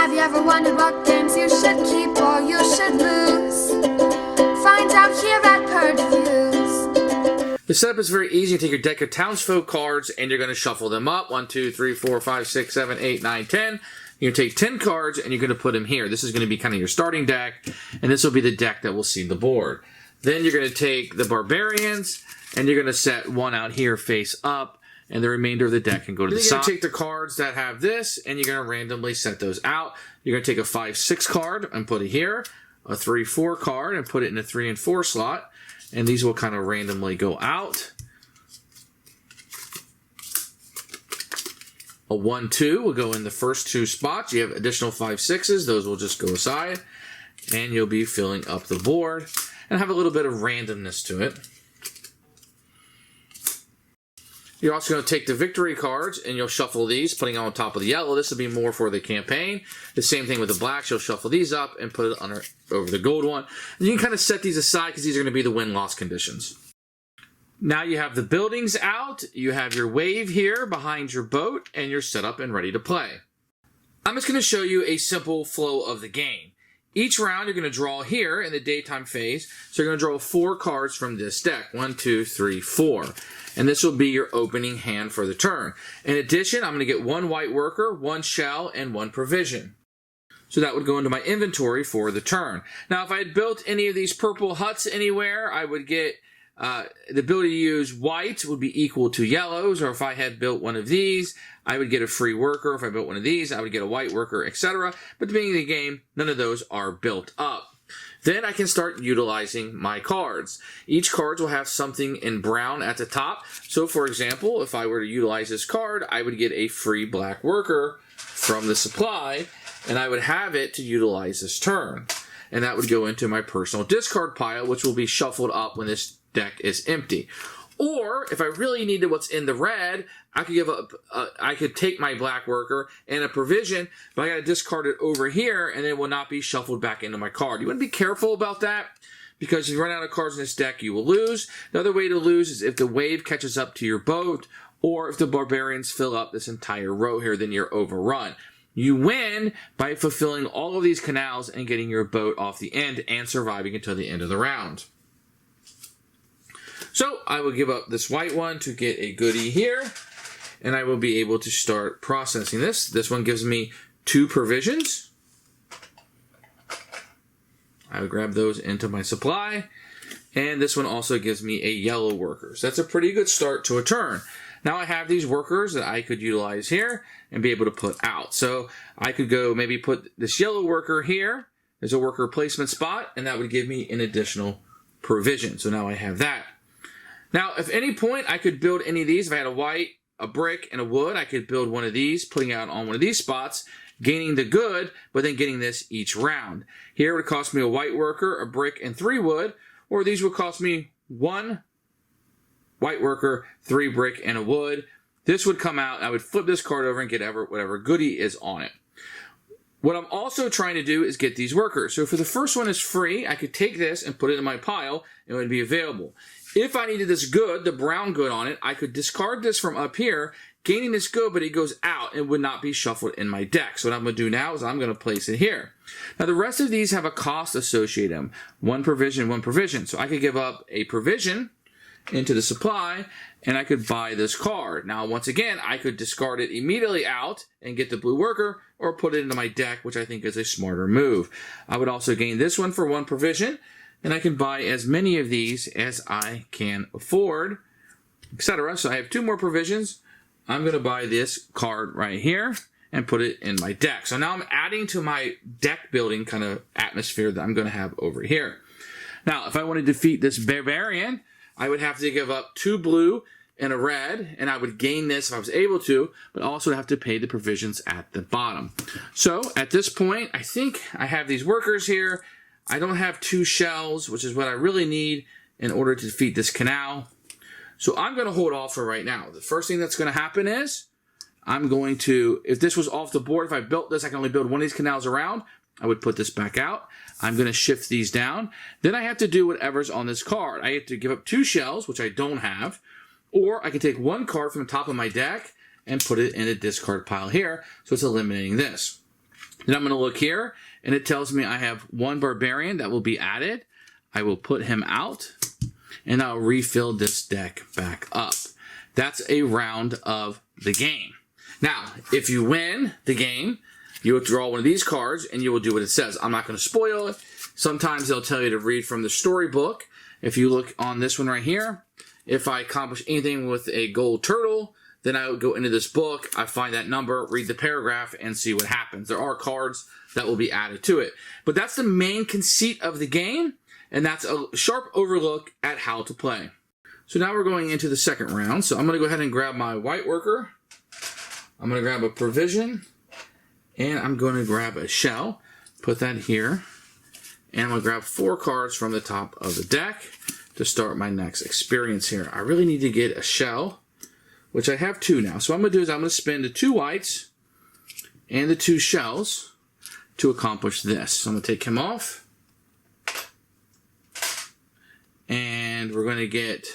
Have you ever wondered what games you should keep or you should lose? Find out here at Purge Reviews. The setup is very easy. You take your deck of townsfolk cards and you're going to shuffle them up. 1, 2, 3, 4, 5, 6, 7, 8, 9, 10. You're going to take 10 cards and you're going to put them here. This is going to be kind of your starting deck, and this will be the deck that will see the board. Then you're going to take the barbarians and you're going to set one out here face up, and the remainder of the deck can go to the side. You're going to take the cards that have this and you're going to randomly set those out. You're going to take a 5, 6 card and put it here, a 3, 4 card and put it in the 3 and 4 slot, and these will kind of randomly go out. A 1, 2 will go in the first 2 spots. You have additional 5, 6s. Those will just go aside. And you'll be filling up the board and have a little bit of randomness to it. You're also going to take the victory cards and you'll shuffle these, putting on top of the yellow. This will be more for the campaign. The same thing with the blacks. You'll shuffle these up and put it over the gold one. And you can kind of set these aside because these are going to be the win-loss conditions. Now you have the buildings out, you have your wave here behind your boat, and you're set up and ready to play. I'm just going to show you a simple flow of the game. Each round you're going to draw here in the daytime phase, so you're going to draw 4 cards from this deck. 1, 2, 3, 4. And this will be your opening hand for the turn. In addition, I'm going to get 1 white worker, 1 shell, and 1 provision. So that would go into my inventory for the turn. Now if I had built any of these purple huts anywhere, I would get the ability to use white would be equal to yellows, or if I had built one of these, I would get a free worker. If I built one of these, I would get a white worker, etc. But at the beginning of the game, none of those are built up. Then I can start utilizing my cards. Each card will have something in brown at the top. So for example, if I were to utilize this card, I would get a free black worker from the supply, and I would have it to utilize this turn. And that would go into my personal discard pile, which will be shuffled up when this deck is empty. Or if I really needed what's in the red, I could take my black worker and a provision, but I got to discard it over here, and it will not be shuffled back into my card. You want to be careful about that, because if you run out of cards in this deck, you will lose. Another way to lose is if the wave catches up to your boat, or if the barbarians fill up this entire row here, then you're overrun. You win by fulfilling all of these canals and getting your boat off the end and surviving until the end of the round. So I will give up this white one to get a goodie here, and I will be able to start processing this. This one gives me 2 provisions. I will grab those into my supply, and this one also gives me a yellow worker. So that's a pretty good start to a turn. Now I have these workers that I could utilize here and be able to put out. So I could go maybe put this yellow worker here as a worker placement spot, and that would give me an additional provision. So now I have that. Now, if any point I could build any of these, if I had a white, a brick, and a wood, I could build one of these, putting out on one of these spots, gaining the good, but then getting this each round. Here it would cost me a white worker, a brick, and 3 wood, or these would cost me 1 white worker, 3 brick, and a wood. This would come out, and I would flip this card over and get whatever goodie is on it. What I'm also trying to do is get these workers. So for the first one is free, I could take this and put it in my pile, and it would be available. If I needed this good, the brown good on it, I could discard this from up here, gaining this good, but it goes out and would not be shuffled in my deck. So what I'm going to do now is I'm going to place it here. Now the rest of these have a cost associated with them. 1 provision, 1 provision. So I could give up a provision into the supply, and I could buy this card. Now once again, I could discard it immediately out and get the blue worker, or put it into my deck, which I think is a smarter move. I would also gain this one for 1 provision, and I can buy as many of these as I can afford, etc. So I have 2 more provisions. I'm going to buy this card right here and put it in my deck. So now I'm adding to my deck building kind of atmosphere that I'm going to have over here. Now, if I want to defeat this barbarian, I would have to give up 2 blue and a red, and I would gain this if I was able to, but also have to pay the provisions at the bottom. So at this point, I think I have these workers here. I don't have 2 shells, which is what I really need in order to defeat this canal. So I'm going to hold off for right now. The first thing that's going to happen is I'm going to, if this was off the board, if I built this, I can only build one of these canals around. I would put this back out. I'm going to shift these down. Then I have to do whatever's on this card. I have to give up 2 shells, which I don't have, or I can take 1 card from the top of my deck and put it in a discard pile here. So it's eliminating this. Then I'm going to look here, and it tells me I have one barbarian that will be added. I will put him out, and I'll refill this deck back up. That's a round of the game. Now, if you win the game, you will draw one of these cards, and you will do what it says. I'm not going to spoil it. Sometimes they'll tell you to read from the storybook. If you look on this one right here, if I accomplish anything with a gold turtle, then I would go into this book, I find that number, read the paragraph, and see what happens. There are cards that will be added to it. But that's the main conceit of the game, and that's a sharp overlook at how to play. So now we're going into the second round. So I'm going to go ahead and grab my white worker. I'm going to grab a provision, and I'm going to grab a shell. Put that here. And I'm going to grab 4 cards from the top of the deck to start my next experience here. I really need to get a shell, which I have 2 now. So what I'm going to do is I'm going to spend the 2 whites and the 2 shells to accomplish this. So I'm going to take him off. And we're going to get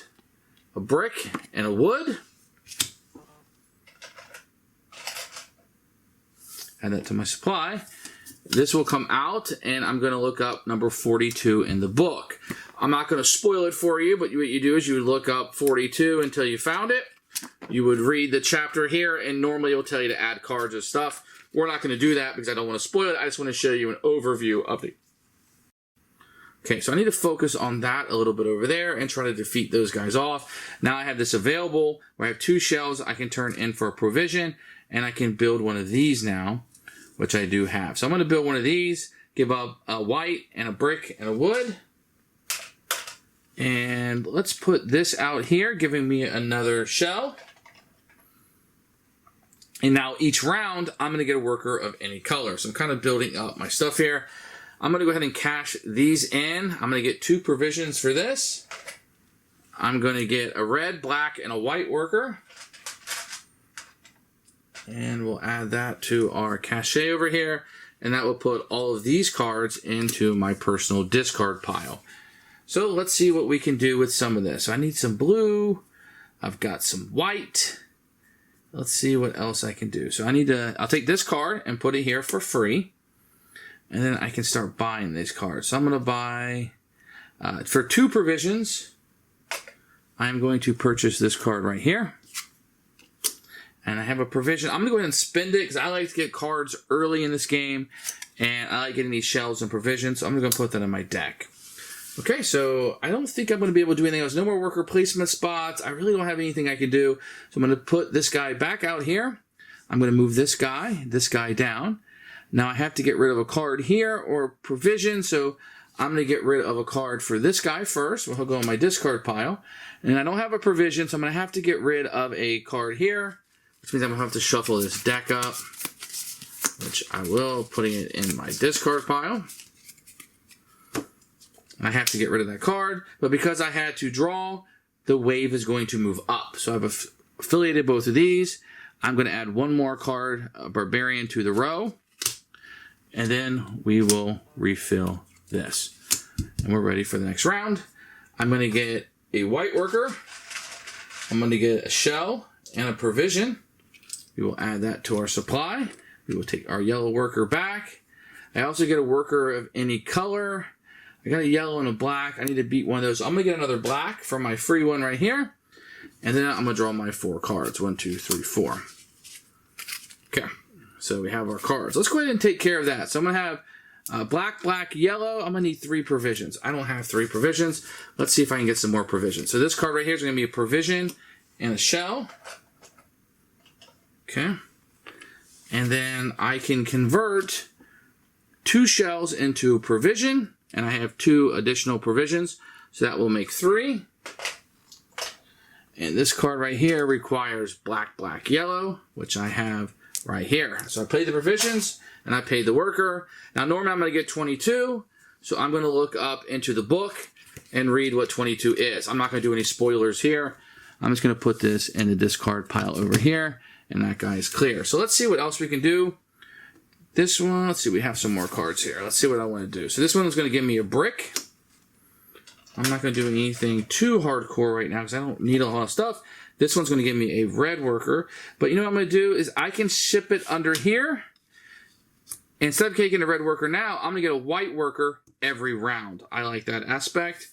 a brick and a wood. Add that to my supply. This will come out, and I'm going to look up number 42 in the book. I'm not going to spoil it for you, but what you do is you look up 42 until you found it. You would read the chapter here, and normally it will tell you to add cards and stuff. We're not going to do that because I don't want to spoil it. I just want to show you an overview of it. Okay, so I need to focus on that a little bit over there and try to defeat those guys off. Now I have this available where I have 2 shells I can turn in for a provision, and I can build one of these now, which I do have. So I'm going to build one of these, give up a white and a brick and a wood. And let's put this out here, giving me another shell. And now each round, I'm going to get a worker of any color. So I'm kind of building up my stuff here. I'm going to go ahead and cash these in. I'm going to get 2 provisions for this. I'm going to get a red, black, and a white worker. And we'll add that to our cache over here. And that will put all of these cards into my personal discard pile. So let's see what we can do with some of this. So I need some blue. I've got some white. Let's see what else I can do. So I'll take this card and put it here for free. And then I can start buying these cards. So I'm going to buy, for 2 provisions, I'm going to purchase this card right here. And I have a provision. I'm going to go ahead and spend it because I like to get cards early in this game. And I like getting these shells and provisions. So I'm going to put that in my deck. Okay, so I don't think I'm going to be able to do anything else. No more worker placement spots. I really don't have anything I can do. So I'm going to put this guy back out here. I'm going to move this guy down. Now I have to get rid of a card here or provision. So I'm going to get rid of a card for this guy first. Well, he'll go in my discard pile. And I don't have a provision, so I'm going to have to get rid of a card here, which means I'm going to have to shuffle this deck up, which I will, putting it in my discard pile. I have to get rid of that card, but because I had to draw, the wave is going to move up. So I've affiliated both of these. I'm going to add 1 more card, a barbarian, to the row, and then we will refill this. And we're ready for the next round. I'm going to get a white worker. I'm going to get a shell and a provision. We will add that to our supply. We will take our yellow worker back. I also get a worker of any color. I got a yellow and a black. I need to beat one of those. I'm going to get another black from my free one right here. And then I'm going to draw my 4 cards. 1, 2, 3, 4. Okay. So we have our cards. Let's go ahead and take care of that. So I'm going to have black, black, yellow. I'm going to need 3 provisions. I don't have 3 provisions. Let's see if I can get some more provisions. So this card right here is going to be a provision and a shell. Okay. And then I can convert 2 shells into a provision. And I have 2 additional provisions. So that will make 3. And this card right here requires black, black, yellow, which I have right here. So I paid the provisions and I paid the worker. Now normally I'm going to get 22. So I'm going to look up into the book and read what 22 is. I'm not going to do any spoilers here. I'm just going to put this in the discard pile over here. And that guy is clear. So let's see what else we can do. This one, let's see, we have some more cards here. Let's see what I want to do. So this one is going to give me a brick. I'm not going to do anything too hardcore right now because I don't need a lot of stuff. This one's going to give me a red worker. But you know what I'm going to do is I can ship it under here. Instead of taking a red worker now, I'm going to get a white worker every round. I like that aspect.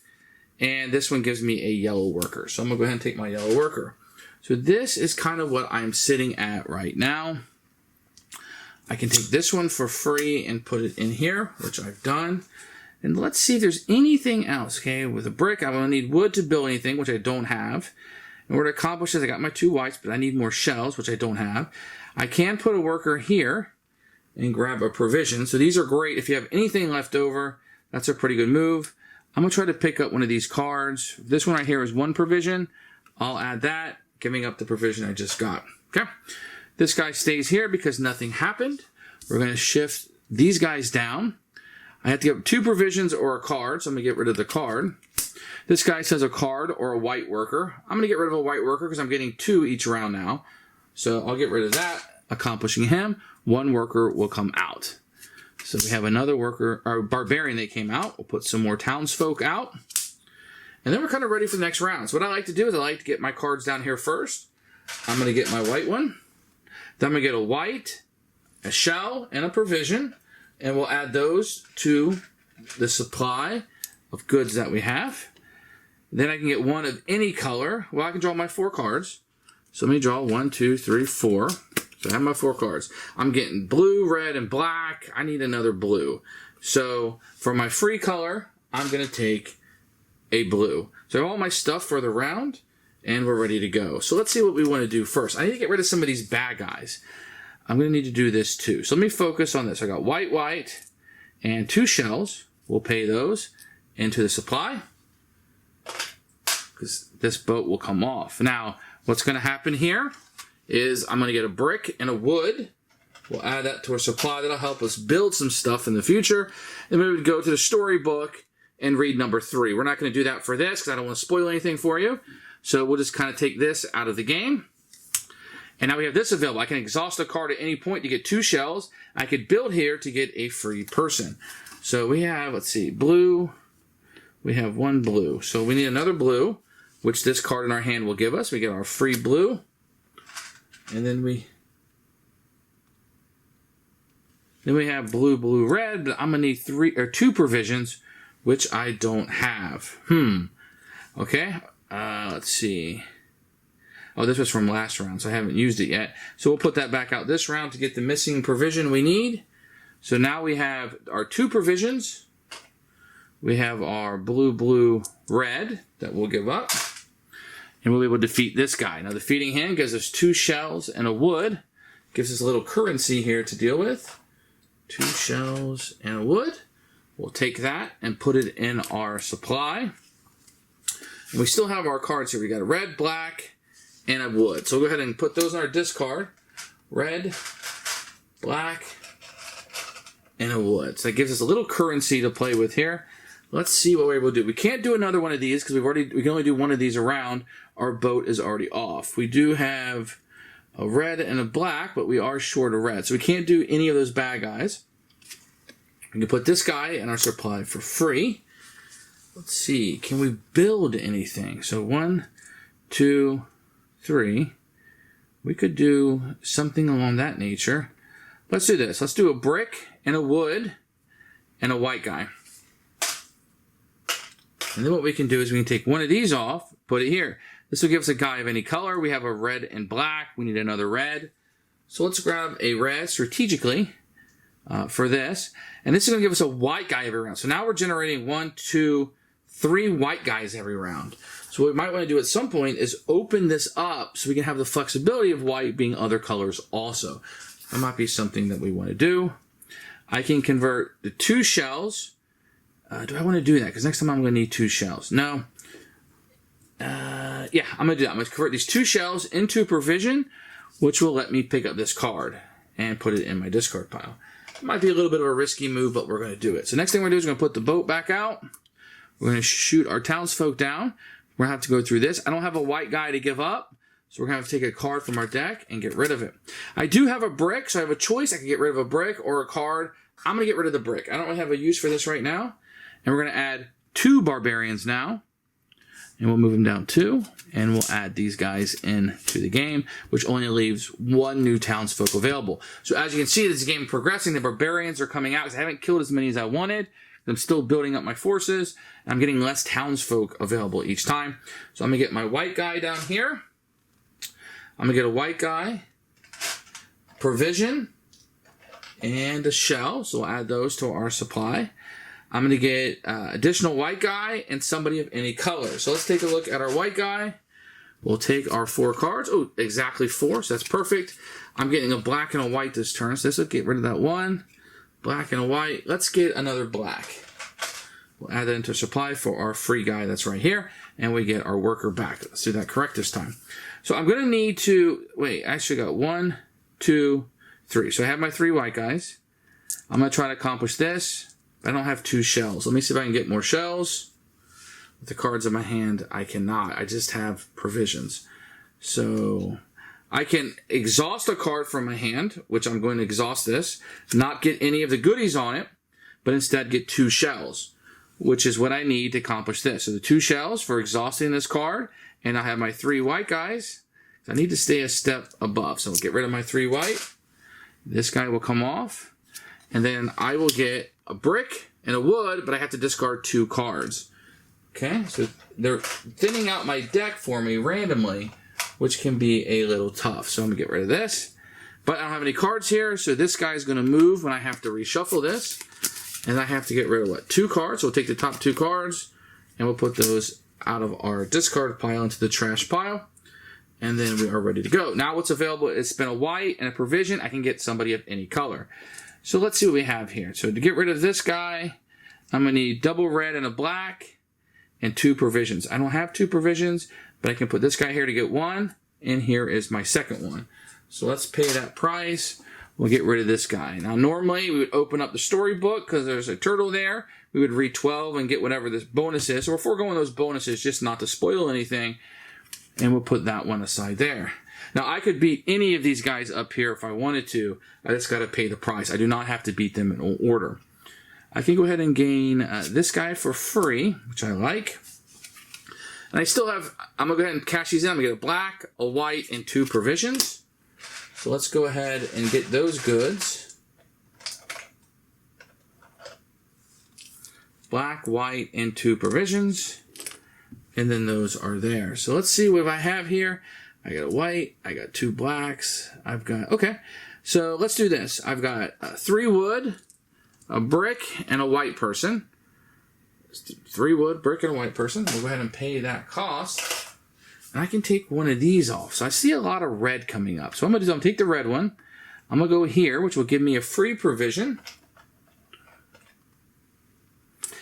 And this one gives me a yellow worker. So I'm going to go ahead and take my yellow worker. So this is kind of what I'm sitting at right now. I can take this one for free and put it in here, which I've done. And let's see if there's anything else. Okay, with a brick, I'm going to need wood to build anything, which I don't have. In order to accomplish this, I got my 2 whites, but I need more shells, which I don't have. I can put a worker here and grab a provision. So these are great. If you have anything left over, that's a pretty good move. I'm going to try to pick up one of these cards. This one right here is 1 provision. I'll add that, giving up the provision I just got. Okay. This guy stays here because nothing happened. We're going to shift these guys down. I have to get 2 provisions or a card, so I'm going to get rid of the card. This guy says a card or a white worker. I'm going to get rid of a white worker because I'm getting 2 each round now. So I'll get rid of that, accomplishing him. 1 worker will come out. So we have another worker, or barbarian that came out. We'll put some more townsfolk out. And then we're kind of ready for the next round. So what I like to do is I like to get my cards down here first. I'm going to get my white one. Then I'm going to get a white, a shell, and a provision. And we'll add those to the supply of goods that we have. Then I can get 1 of any color. Well, I can draw my 4 cards. So let me draw 1, 2, 3, 4. So I have my 4 cards. I'm getting blue, red, and black. I need another blue. So for my free color, I'm going to take a blue. So I have all my stuff for the round, and we're ready to go. So let's see what we want to do first. I need to get rid of some of these bad guys. I'm going to need to do this too. So let me focus on this. I got white, white, and 2 shells. We'll pay those into the supply because this boat will come off. Now, what's going to happen here is I'm going to get a brick and a wood. We'll add that to our supply. That'll help us build some stuff in the future. And we would go to the storybook and read number 3. We're not going to do that for this because I don't want to spoil anything for you. So we'll just kind of take this out of the game. And now we have this available. I can exhaust a card at any point to get 2 shells. I could build here to get a free person. So we have, let's see, blue. We have 1 blue. So we need another blue, which this card in our hand will give us. We get our free blue. And then we have blue, blue, red. But I'm going to need 3 or 2 provisions, which I don't have. Okay. Let's see. Oh, this was from last round, so I haven't used it yet. So we'll put that back out this round to get the missing provision we need. So now we have our 2 provisions. We have our blue, blue, red that we'll give up. And we'll be able to defeat this guy. Now, defeating him gives us 2 shells and a wood. Gives us a little currency here to deal with. 2 shells and a wood. We'll take that and put it in our supply. And we still have our cards here. We got a red, black, and a wood. So we'll go ahead and put those in our discard. Red, black, and a wood. So that gives us a little currency to play with here. Let's see what we're able to do. We can't do another one of these because we can only do 1 of these around. Our boat is already off. We do have a red and a black, but we are short of red. So we can't do any of those bad guys. We can put this guy in our supply for free. Let's see. Can we build anything? So 1, 2, 3. We could do something along that nature. Let's do this. Let's do a brick and a wood and a white guy. And then what we can do is we can take 1 of these off, put it here. This will give us a guy of any color. We have a red and black. We need another red. So let's grab a red strategically for this. And this is going to give us a white guy every round. So now we're generating 1, 2, 3 white guys every round. So what we might want to do at some point is open this up so we can have the flexibility of white being other colors also. That might be something that we want to do. I can convert the 2 shells. Do I want to do that? Because next time I'm going to need 2 shells. No. Yeah, I'm going to do that. I'm going to convert these 2 shells into a provision, which will let me pick up this card and put it in my discard pile. It might be a little bit of a risky move, but we're going to do it. So next thing we're going to do is we're going to put the boat back out. We're going to shoot our townsfolk down. We're going to have to go through this. I don't have a white guy to give up, so we're going to have to take a card from our deck and get rid of it. I do have a brick, so I have a choice. I can get rid of a brick or a card. I'm going to get rid of the brick. I don't really have a use for this right now. And we're going to add 2 barbarians now. And we'll move them down 2. And we'll add these guys into the game, which only leaves 1 new townsfolk available. So as you can see, this game is progressing. The barbarians are coming out because I haven't killed as many as I wanted. I'm still building up my forces. I'm getting less townsfolk available each time. So I'm going to get my white guy down here. I'm going to get a white guy, provision, and a shell. So we'll add those to our supply. I'm going to get additional white guy and somebody of any color. So let's take a look at our white guy. We'll take our 4 cards. Oh, exactly 4, so that's perfect. I'm getting a black and a white this turn, so this will get rid of that 1. Black and a white. Let's get another black. We'll add that into supply for our free guy that's right here, and we get our worker back. Let's do that correct this time. So I'm going to need to, wait, I actually got 1, 2, 3. So I have my 3 white guys. I'm going to try to accomplish this. I don't have 2 shells. Let me see if I can get more shells. With the cards in my hand, I cannot. I just have provisions. So I can exhaust a card from my hand, which I'm going to exhaust this, not get any of the goodies on it, but instead get 2 shells, which is what I need to accomplish this. So the 2 shells for exhausting this card, and I have my 3 white guys. I need to stay a step above. So I'll get rid of my 3 white. This guy will come off, and then I will get a brick and a wood, but I have to discard 2 cards. Okay, so they're thinning out my deck for me randomly, which can be a little tough. So I'm going to get rid of this. But I don't have any cards here, so this guy's going to move when I have to reshuffle this. And I have to get rid of, what, 2 cards. So we'll take the top 2 cards, and we'll put those out of our discard pile into the trash pile. And then we are ready to go. Now what's available is spend a white and a provision. I can get somebody of any color. So let's see what we have here. So to get rid of this guy, I'm going to need double red and a black. And 2 provisions. I don't have 2 provisions, but I can put this guy here to get 1, and here is my second one. So let's pay that price. We'll get rid of this guy. Now, normally we would open up the storybook because there's a turtle there. We would read 12 and get whatever this bonus is. So we're foregoing those bonuses just not to spoil anything, and we'll put that one aside there. Now, I could beat any of these guys up here if I wanted to. I just got to pay the price. I do not have to beat them in order. I can go ahead and gain this guy for free, which I like. And I still have, I'm going to go ahead and cash these in. I'm going to get a black, a white, and 2 provisions. So let's go ahead and get those goods. Black, white, and 2 provisions. And then those are there. So let's see what I have here. I got a white, I got 2 blacks, I've got, okay. So let's do this. I've got 3 wood, a brick, and a white person. 3 wood, brick, and a white person. We'll go ahead and pay that cost. And I can take one of these off. So I see a lot of red coming up. So I'm going to take the red one. I'm going to go here, which will give me a free provision.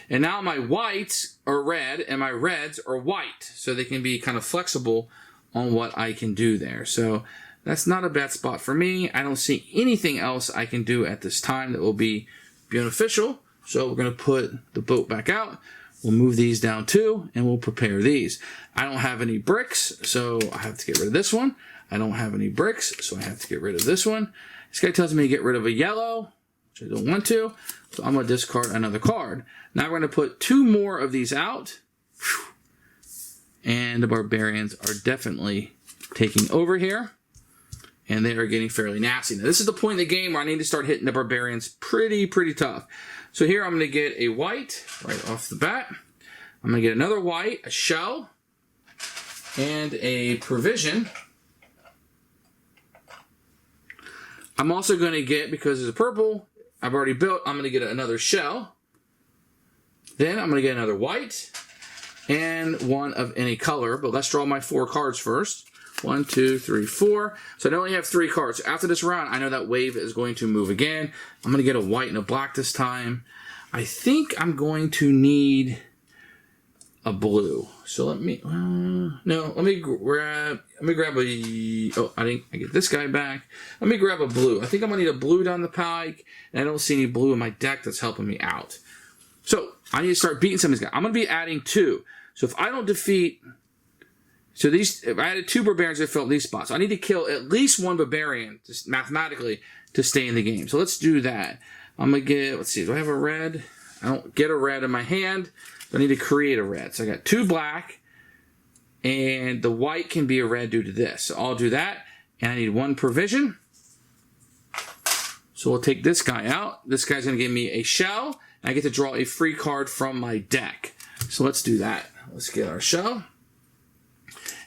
And now my whites are red, and my reds are white. So they can be kind of flexible on what I can do there. So that's not a bad spot for me. I don't see anything else I can do at this time that will be beneficial. So we're going to put the boat back out. We'll move these down too, and we'll prepare these. I don't have any bricks, so I have to get rid of this one. I don't have any bricks, so I have to get rid of this one. This guy tells me to get rid of a yellow, which I don't want to. So I'm going to discard another card. Now we're going to put 2 more of these out. And the barbarians are definitely taking over here. And they are getting fairly nasty. Now, this is the point in the game where I need to start hitting the barbarians pretty tough. So here I'm going to get a white right off the bat. I'm going to get another white, a shell, and a provision. I'm also going to get, because it's a purple, I've already built, I'm going to get another shell. Then I'm going to get another white and 1 of any color. But let's draw my 4 cards first. 1, 2, 3, 4. So I only have 3 cards. After this round, I know that wave is going to move again. I'm going to get a white and a black this time. I think I'm going to need a blue. So let me, let me grab a, I get this guy back. Let me grab a blue. I think I'm going to need a blue down the pike. And I don't see any blue in my deck that's helping me out. So I need to start beating some of these guys. I'm going to be adding 2. So if I don't defeat, so these, if I added 2 barbarians that fill these spots, I need to kill at least 1 barbarian, just mathematically, to stay in the game. So let's do that. I'm going to get, let's see, do I have a red? I don't get a red in my hand, but I need to create a red. So I got 2 black, and the white can be a red due to this. So I'll do that, and I need 1 provision. So we'll take this guy out. This guy's going to give me a shell, and I get to draw a free card from my deck. So let's do that. Let's get our shell,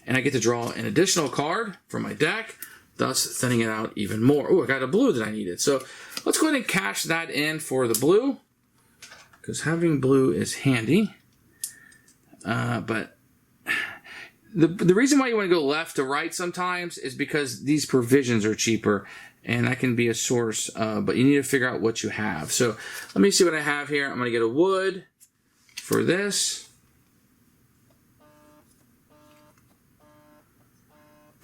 and I get to draw an additional card from my deck, thus thinning it out even more. Oh, I got a blue that I needed. So let's go ahead and cash that in for the blue, because having blue is handy. But the reason why you want to go left to right sometimes is because these provisions are cheaper, and that can be a source, but you need to figure out what you have. So let me see what I have here. I'm going to get a wood for this.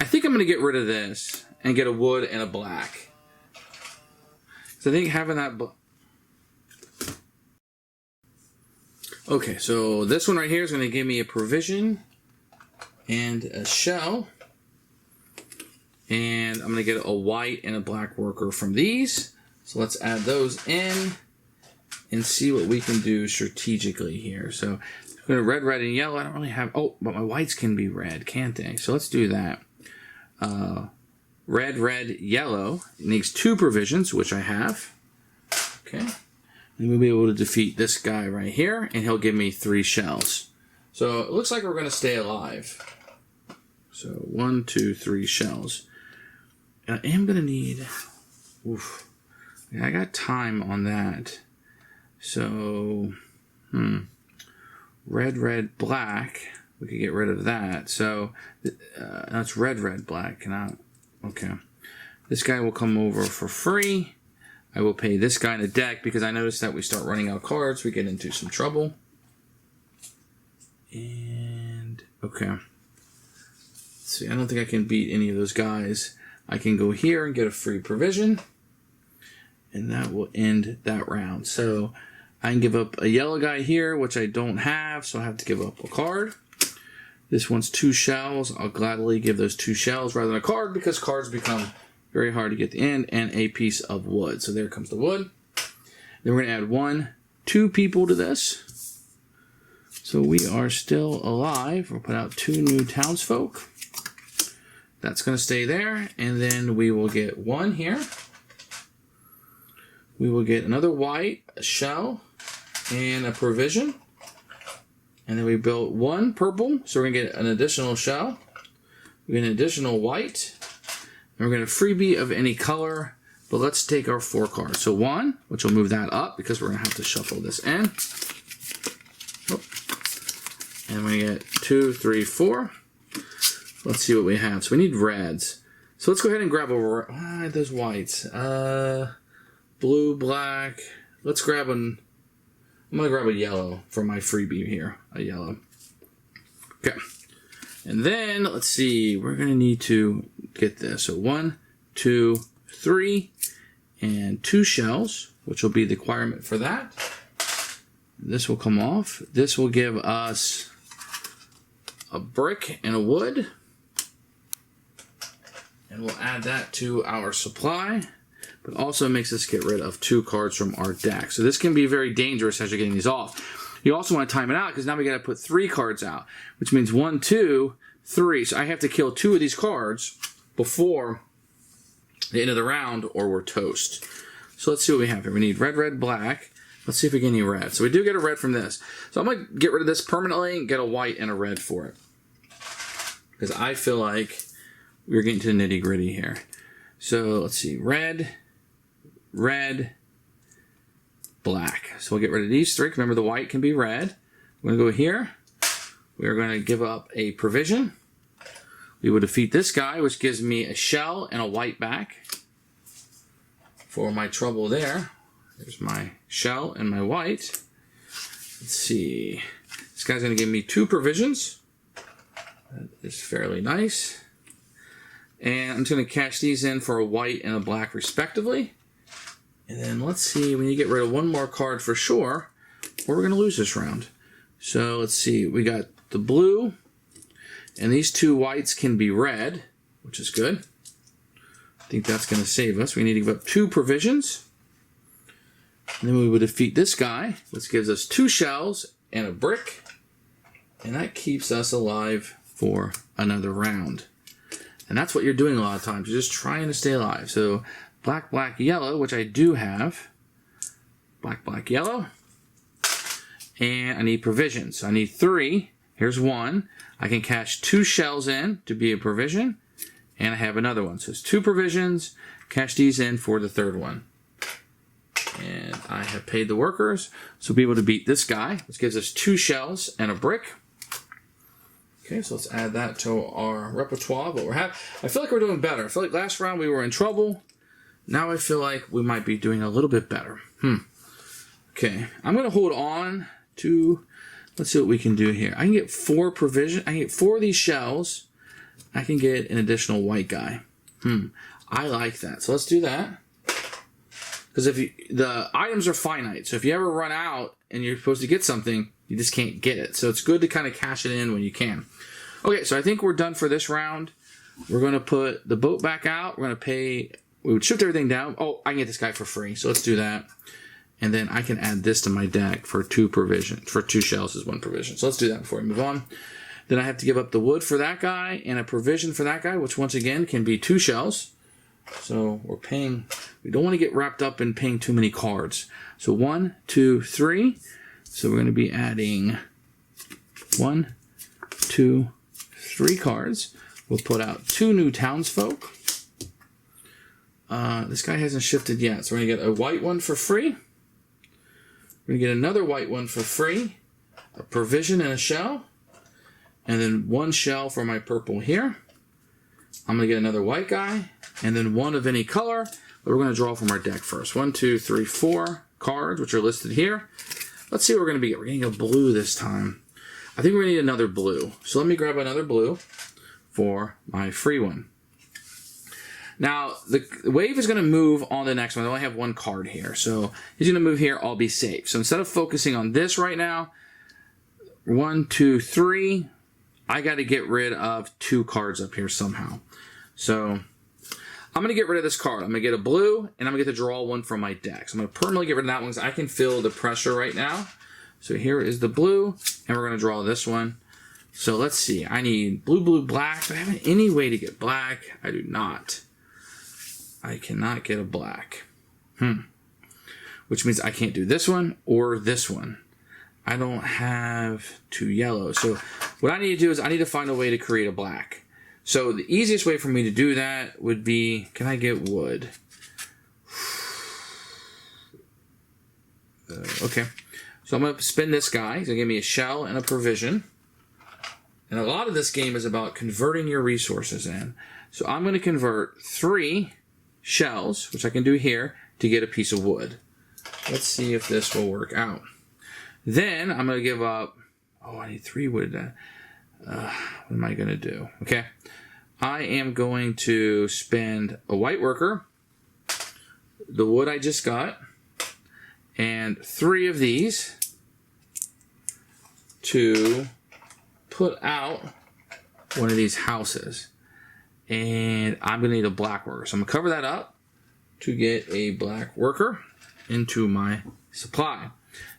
I think I'm going to get rid of this and get a wood and a black. So I think having that... Okay, so this one right here is going to give me a provision and a shell. And I'm going to get a white and a black worker from these. So let's add those in and see what we can do strategically here. So I'm going to red, red, and yellow. I don't really have... Oh, but my whites can be red, can't they? So let's do that. Red, red, yellow. It needs 2 provisions, which I have. Okay. And we'll be able to defeat this guy right here, and he'll give me 3 shells. So it looks like we're going to stay alive. So 1, 2, 3 shells. And I am going to need... Oof. Yeah, I got time on that. So... Red, red, black. We could get rid of that. So that's red, red, black. Cannot... Okay. This guy will come over for free. I will pay this guy in a deck because I noticed that we start running out of cards. We get into some trouble. And... Okay. Let's see, I don't think I can beat any of those guys. I can go here and get a free provision. And that will end that round. So I can give up a yellow guy here, which I don't have. So I have to give up a card. This one's 2 shells. I'll gladly give those 2 shells rather than a card because cards become very hard to get the end, and a piece of wood. So there comes the wood. Then we're going to add 1, 2 people to this. So we are still alive. We'll put out 2 new townsfolk. That's going to stay there. And then we will get 1 here. We will get another white, a shell, and a provision. And then we built 1 purple. So we're going to get an additional shell. We get an additional white. And we're going to freebie of any color. But let's take our 4 cards. So 1, which will move that up because we're going to have to shuffle this in. And we get 2, 3, 4. Let's see what we have. So we need reds. So let's go ahead and grab those whites. Blue, black. Let's grab an... I'm going to grab a yellow for my freebie here. A yellow. Okay. And then, let's see. We're going to need to get this. So 1, 2, 3, and 2 shells, which will be the requirement for that. This will come off. This will give us a brick and a wood. And we'll add that to our supply. But also makes us get rid of 2 cards from our deck. So this can be very dangerous as you're getting these off. You also want to time it out because now we got to put 3 cards out, which means 1, 2, 3. So I have to kill 2 of these cards before the end of the round or we're toast. So let's see what we have here. We need red, red, black. Let's see if we get any red. So we do get a red from this. So I'm going to get rid of this permanently and get a white and a red for it. Because I feel like we're getting to the nitty gritty here. So let's see. Red, red, black. So we'll get rid of these 3. Remember, the white can be red. We're going to go here. We're going to give up a provision. We will defeat this guy, which gives me a shell and a white back for my trouble there. There's my shell and my white. Let's see. This guy's going to give me 2 provisions. That is fairly nice. And I'm just going to cash these in for a white and a black respectively. And then let's see, we need to get rid of 1 more card for sure, or we're going to lose this round. So let's see, we got the blue, and these 2 whites can be red, which is good. I think that's going to save us. We need to give up 2 provisions. And then we would defeat this guy, which gives us 2 shells and a brick. And that keeps us alive for another round. And that's what you're doing a lot of times. You're just trying to stay alive. So black, black, yellow, which I do have. Black, black, yellow. And I need provisions. So I need 3. Here's 1. I can cash 2 shells in to be a provision. And I have another one. So it's 2 provisions. Cash these in for the 3rd one. And I have paid the workers. So we'll be able to beat this guy. This gives us 2 shells and a brick. Okay, so let's add that to our repertoire of what we're having. I feel like we're doing better. I feel like last round we were in trouble. Now I feel like we might be doing a little bit better. Okay, I'm going to hold on to... Let's see what we can do here. I can get 4 provision. I can get 4 of these shells. I can get an additional white guy. I like that. So let's do that. Because if the items are finite, so if you ever run out and you're supposed to get something, you just can't get it. So it's good to kind of cash it in when you can. Okay, so I think we're done for this round. We're going to put the boat back out. We're going to pay... We would shift everything down. Oh, I can get this guy for free. So let's do that. And then I can add this to my deck for 2 provisions. For 2 shells is 1 provision. So let's do that before we move on. Then I have to give up the wood for that guy and a provision for that guy, which once again can be 2 shells. So we're paying... We don't want to get wrapped up in paying too many cards. So 1, 2, 3. So we're going to be adding 1, 2, 3 cards. We'll put out 2 new townsfolk. This guy hasn't shifted yet. So we're going to get a white one for free. We're going to get another white one for free. A provision and a shell. And then 1 shell for my purple here. I'm going to get another white guy. And then 1 of any color. But we're going to draw from our deck first. 1, 2, 3, 4 cards, which are listed here. Let's see what we're going to be. We're getting a blue this time. I think we're going to need another blue. So let me grab another blue for my free one. Now, the wave is going to move on the next one. I only have 1 card here. So he's going to move here. I'll be safe. So instead of focusing on this right now, 1, 2, 3, I got to get rid of 2 cards up here somehow. So I'm going to get rid of this card. I'm going to get a blue, and I'm going to get to draw 1 from my deck. So I'm going to permanently get rid of that one because I can feel the pressure right now. So here is the blue, and we're going to draw this one. So let's see. I need blue, blue, black. Do I have any way to get black? I do not. I cannot get a black. Which means I can't do this one or this one. I don't have 2 yellows. So what I need to do is I need to find a way to create a black. So the easiest way for me to do that would be, can I get wood? Okay. So I'm going to spin this guy. He's going to give me a shell and a provision. And a lot of this game is about converting your resources in. So I'm going to convert 3 shells, which I can do here, to get a piece of wood. Let's see if this will work out. Then I'm going to give up... Oh, I need 3 wood. What am I going to do? Okay. I am going to spend a white worker, the wood I just got, and 3 of these to put out one of these houses. And I'm going to need a black worker. So I'm going to cover that up to get a black worker into my supply.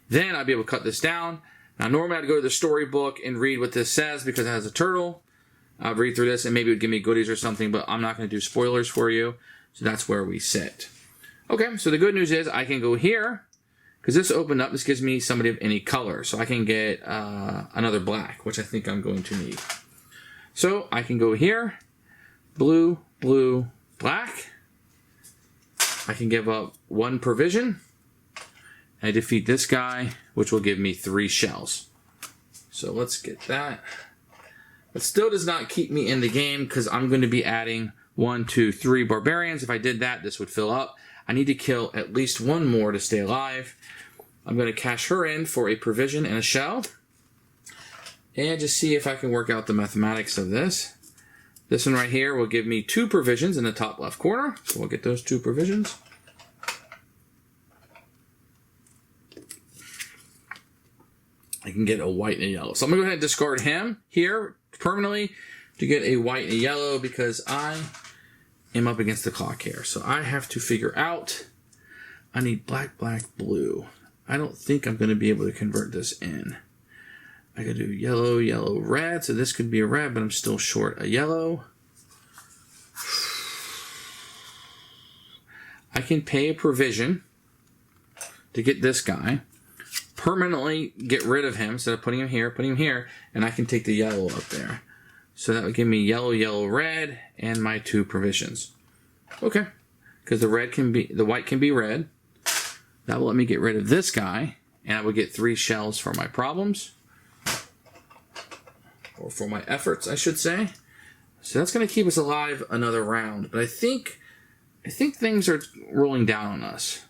Then I'll be able to cut this down. Now, normally I'd go to the storybook and read what this says because it has a turtle. I'll read through this and maybe it would give me goodies or something, but I'm not going to do spoilers for you. So that's where we sit. Okay, so the good news is I can go here because this opened up. This gives me somebody of any color. So I can get another black, which I think I'm going to need. So I can go here. Blue, blue, black. I can give up 1 provision. I defeat this guy, which will give me 3 shells. So let's get that. It still does not keep me in the game because I'm going to be adding 1, 2, 3 barbarians. If I did that, this would fill up. I need to kill at least 1 more to stay alive. I'm going to cash her in for a provision and a shell. And just see if I can work out the mathematics of this. This one right here will give me 2 provisions in the top left corner. So we'll get those 2 provisions. I can get a white and a yellow. So I'm going to go ahead and discard him here permanently to get a white and a yellow because I am up against the clock here. So I have to figure out, I need black, black, blue. I don't think I'm going to be able to convert this in. I could do yellow, yellow, red. So this could be a red, but I'm still short a yellow. I can pay a provision to get this guy. Permanently get rid of him instead of putting him here, and I can take the yellow up there. So that would give me yellow, yellow, red, and my 2 provisions. Okay, because the white can be red. That will let me get rid of this guy, and I would get 3 shells for my problems, or for my efforts, I should say. So that's going to keep us alive another round. But I think things are rolling down on us.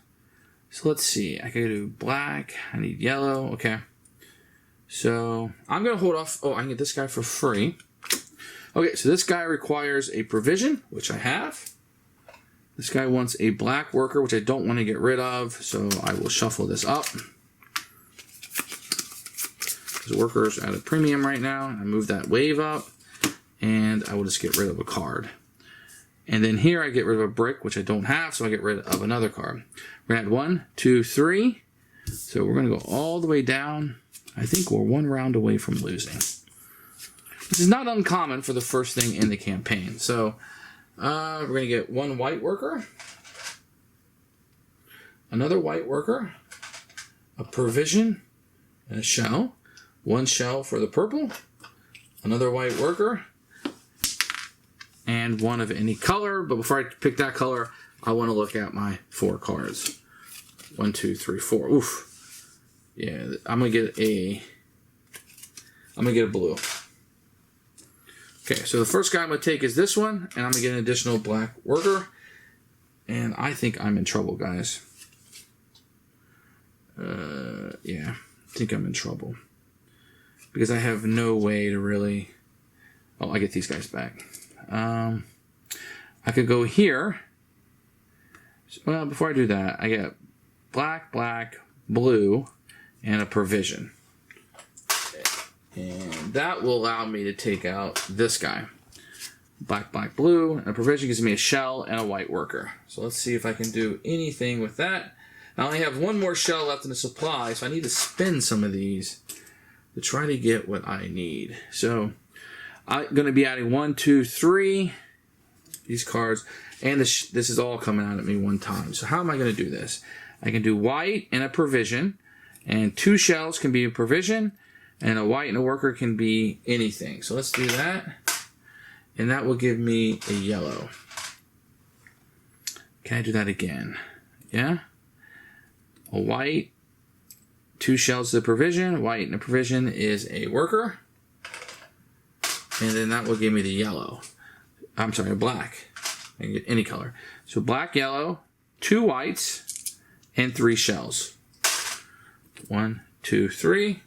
So let's see. I can do black. I need yellow. Okay. So I'm going to hold off. Oh, I can get this guy for free. Okay, so this guy requires a provision, which I have. This guy wants a black worker, which I don't want to get rid of. So I will shuffle this up. Because workers are at a premium right now. I move that wave up. And I will just get rid of a card. And then here I get rid of a brick, which I don't have, so I get rid of another card. We're going to add 1, 2, 3. So we're going to go all the way down. I think we're 1 round away from losing. This is not uncommon for the first thing in the campaign. So we're going to get 1 white worker, another white worker, a provision, and a shell. 1 shell for the purple, another white worker, and 1 of any color. But before I pick that color, I want to look at my 4 cards. 1, 2, 3, 4. Oof. Yeah, I'm gonna get a blue. Okay, so the first guy I'm gonna take is this one, and I'm gonna get an additional black worker. And I think I'm in trouble, guys. Yeah, I think I'm in trouble. Because I have no way to really... Oh, I get these guys back. I could go here. Well, before I do that, I get black, black, blue, and a provision. And that will allow me to take out this guy. Black, black, blue, and a provision gives me a shell and a white worker. So let's see if I can do anything with that. I only have 1 more shell left in the supply, so I need to spin some of these to try to get what I need. So I'm going to be adding 1, 2, 3, these cards, and this is all coming out at me 1 time. So how am I going to do this? I can do white and a provision, and 2 shells can be a provision, and a white and a worker can be anything. So let's do that, and that will give me a yellow. Can I do that again? Yeah? A white, 2 shells is a provision, white and a provision is a worker, and then that will give me the yellow. I'm sorry, a black. I can get any color. So black, yellow, 2 whites, and 3 shells. 1, 2, 3.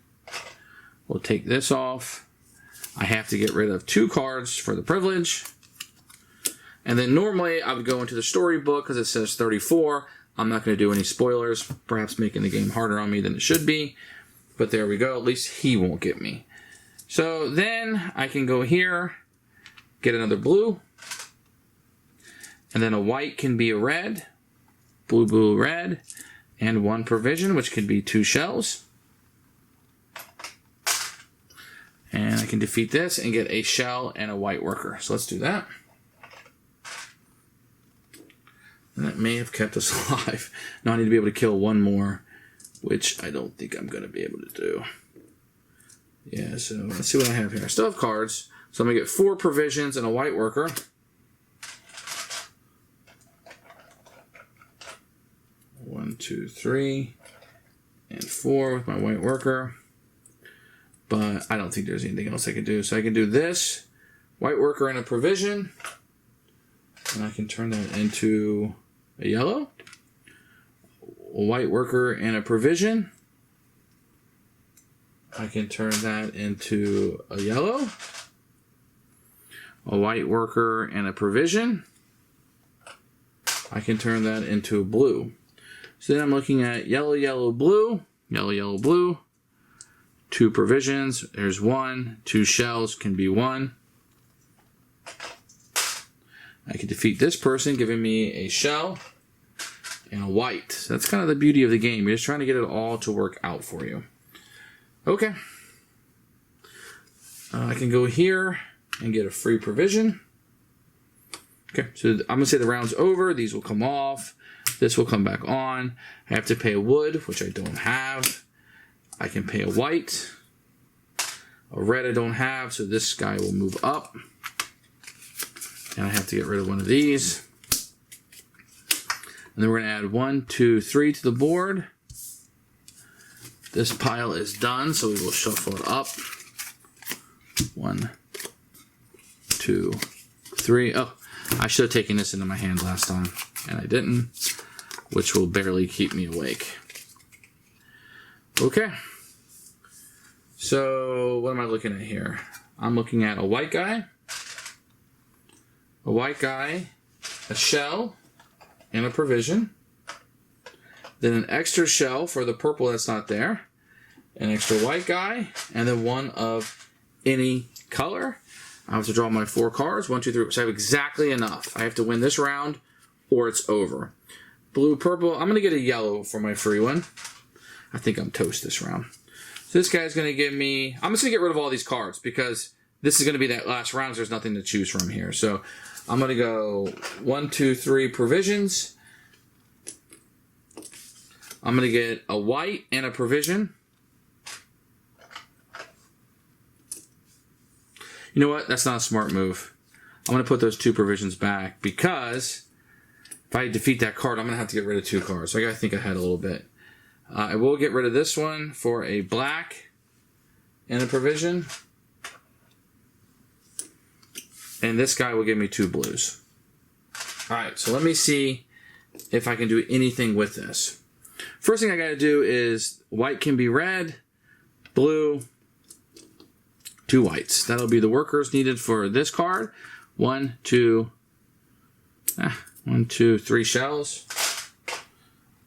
We'll take this off. I have to get rid of 2 cards for the privilege. And then normally I would go into the storybook because it says 34. I'm not going to do any spoilers, perhaps making the game harder on me than it should be. But there we go. At least he won't get me. So then I can go here, get another blue. And then a white can be a red. Blue, blue, red. And 1 provision, which could be 2 shells. And I can defeat this and get a shell and a white worker. So let's do that. And that may have kept us alive. Now I need to be able to kill 1 more, which I don't think I'm going to be able to do. Yeah, so let's see what I have here. I still have cards. So I'm going to get 4 provisions and a white worker. One, 2, 3, and 4 with my white worker. But I don't think there's anything else I can do. So I can do this, white worker and a provision. And I can turn that into a yellow. A white worker and a provision. I can turn that into a yellow. A white worker and a provision. I can turn that into a blue. So then I'm looking at yellow, yellow, blue. Yellow, yellow, blue. 2 provisions. There's 1. 2 shells can be 1. I can defeat this person, giving me a shell and a white. So that's kind of the beauty of the game. You're just trying to get it all to work out for you. Okay. I can go here and get a free provision. Okay, so I'm going to say the round's over. These will come off. This will come back on. I have to pay a wood, which I don't have. I can pay a white. A red I don't have, so this guy will move up. And I have to get rid of one of these. And then we're going to add 1, 2, 3 to the board. This pile is done, so we will shuffle it up. 1, 2, 3. Oh, I should have taken this into my hand last time, and I didn't, which will barely keep me awake. Okay. So, what am I looking at here? I'm looking at a white guy, a shell, and a provision. Then an extra shell for the purple that's not there, an extra white guy, and then one of any color. I have to draw my 4 cards. 1, 2, 3. So I have exactly enough. I have to win this round, or it's over. Blue, purple. I'm going to get a yellow for my free one. I think I'm toast this round. So this guy's going to give me... I'm just going to get rid of all these cards because this is going to be that last round. So there's nothing to choose from here. So I'm going to go 1, 2, 3 provisions. I'm going to get a white and a provision. You know what? That's not a smart move. I'm going to put those 2 provisions back because if I defeat that card, I'm going to have to get rid of 2 cards. So I got to think ahead a little bit. I will get rid of this one for a black and a provision. And this guy will give me 2 blues. Alright, so let me see if I can do anything with this. First thing I got to do is white can be red, blue, 2 whites. That'll be the workers needed for this card. 1, 2, 3 shells.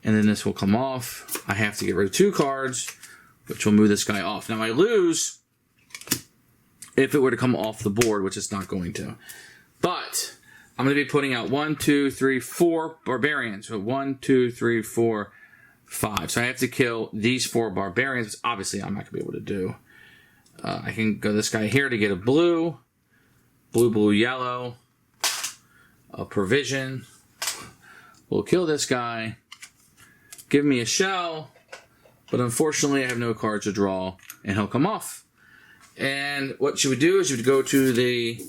And then this will come off. I have to get rid of 2 cards, which will move this guy off. Now I lose if it were to come off the board, which it's not going to. But I'm going to be putting out 1, 2, 3, 4 barbarians. So 1, 2, 3, 4, 5. So I have to kill these 4 barbarians, which obviously I'm not going to be able to do. I can go this guy here to get a blue, blue, blue, yellow, a provision. We'll kill this guy. Give me a shell, but unfortunately I have no cards to draw, and he'll come off. And what you would do is you would go to the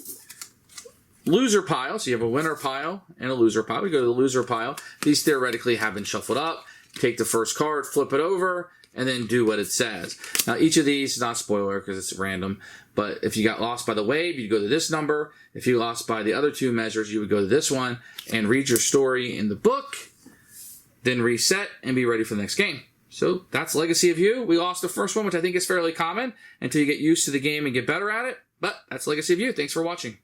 loser pile. So you have a winner pile and a loser pile. We go to the loser pile. These theoretically have been shuffled up. Take the first card, flip it over, and then do what it says. Now each of these is not spoiler because it's random, but if you got lost by the wave, you'd go to this number. If you lost by the other 2 measures, you would go to this one and read your story in the book. Then reset and be ready for the next game. So that's Legacy of You. We lost the first one, which I think is fairly common until you get used to the game and get better at it. But that's Legacy of You. Thanks for watching.